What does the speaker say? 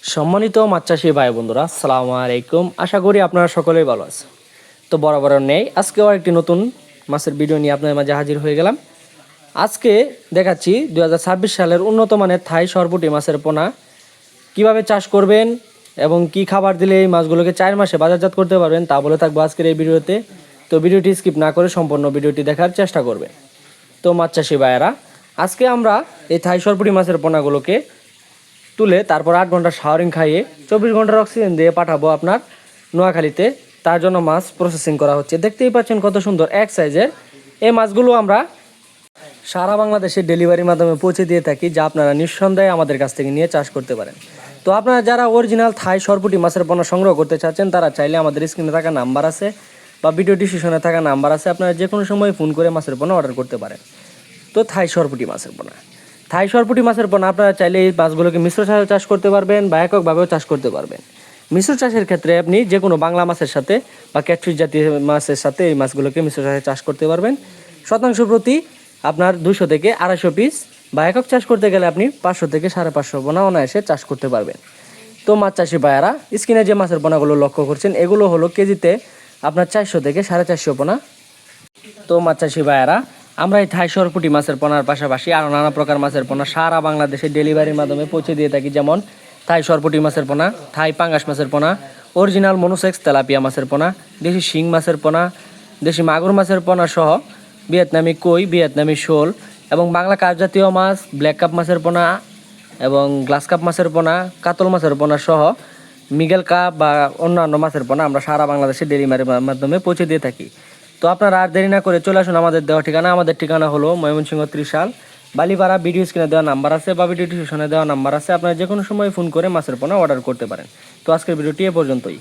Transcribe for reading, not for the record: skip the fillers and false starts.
সম্মানিত মাছ চাষি ভাই বন্ধুরা, আসসালামু আলাইকুম। আশা করি আপনারা সকলেই ভালো আছেন। তো বরাবর নেই, আজকেও একটি নতুন মাছের ভিডিও নিয়ে আপনাদের মাঝে হাজির হয়ে গেলাম। আজকে দেখাচ্ছি 2026 সালের উন্নত মানের থাই সরপুঁটি মাছের পোনা কিভাবে চাষ করবেন এবং কি খাবার দিলে এই মাছগুলোকে 4 মাসে বাজারজাত করতে পারবেন তা বলে থাকবো আজকের এই ভিডিওতে। তো ভিডিওটি স্কিপ না করে সম্পূর্ণ ভিডিওটি দেখার চেষ্টা করবেন। তো মাছ চাষি ভাইয়েরা, আজকে আমরা এই থাই সরপুঁটি মাছের পোনাগুলোকে তুলে তারপর 8 ঘন্টা শাওয়ারিং খাইয়ে 24 ঘন্টার অক্সিজেন দিয়ে পাঠাবো আপনার নোয়াখালীতে। তার জন্য মাছ প্রসেসিং করা হচ্ছে। দেখতেই পাচ্ছেন কত সুন্দর এক সাইজের এই মাছগুলো আমরা সারা বাংলাদেশে ডেলিভারির মাধ্যমে পৌঁছে দিয়ে থাকি, যা আপনারা নিঃসন্দেহে আমাদের কাছ থেকে নিয়ে চাষ করতে পারেন। তো আপনারা যারা অরিজিনাল থাই সরপুঁটি মাছের পোনা সংগ্রহ করতে চাচ্ছেন তারা চাইলে আমাদের স্ক্রিনে থাকা নাম্বার আছে বা ভিডিও ডিসক্রিপশনে থাকা নাম্বার আছে, আপনারা যে কোনো সময় ফোন করে মাছের পোনা অর্ডার করতে পারেন। তো থাই সরপুঁটি মাছের পোনা আপনারা চাইলে এই মাছগুলোকে মিশ্র চাষ করতে পারবেন বা এককভাবেও চাষ করতে পারবেন। মিশ্র চাষের ক্ষেত্রে আপনি যে কোনো বাংলা মাছের সাথে বা ক্যাটফিশ জাতীয় মাছের সাথে এই মাছগুলোকে মিশ্র চাষে চাষ করতে পারবেন। শতাংশ প্রতি আপনার 200 থেকে 250 পিস, বা একক চাষ করতে গেলে আপনি 500 থেকে 550 পোনা অনায়াসে চাষ করতে পারবেন। তো মাছ চাষি ভাইয়ারা, স্ক্রিনে যে মাছের পোনাগুলো লক্ষ্য করছেন এগুলো হলো কেজিতে আপনার 400 থেকে 450 পোনা। তো মাছ চাষি ভাইয়ারা, আমরা এই থাই সরপুঁটি মাছের পোনার পাশাপাশি আরও নানা প্রকার মাছের পোনা সারা বাংলাদেশে ডেলিভারির মাধ্যমে পৌঁছে দিয়ে থাকি, যেমন থাই সরপুঁটি মাছের পোনা, থাই পাঙ্গাস মাছের পোনা, অরিজিনাল মনোসেক্স তেলাপিয়া মাছের পোনা, দেশি শিং মাছের পোনা, দেশি মাগুর মাছের পোনা সহ ভিয়েতনামি কই, ভিয়েতনামি শোল এবং বাংলা কাপ জাতীয় মাছ, ব্ল্যাক কাপ মাছের পোনা এবং গ্লাস কাপ মাছের পোনা, কাতল মাছের পোনা সহ মিগেল কাপ বা অন্যান্য মাছের পোনা আমরা সারা বাংলাদেশে ডেলিভারির মাধ্যমে পৌঁছে দিয়ে থাকি। তো আপনারা আর দেরি না করে চলে আসুন আমাদের দেওয়া ঠিকানা। আমাদের ঠিকানা হলো ময়মনসিংহ ত্রিশাল বালিপাড়া। ভিডিও স্ক্রিনে দেওয়া নাম্বার আছে বা ভিডিও ডিসক্রিপশনে দেওয়া নাম্বার আছে, আপনারা যে কোনো সময় ফোন করে মাছের পোনা অর্ডার করতে পারেন। তো আজকের ভিডিওটি এ পর্যন্তই।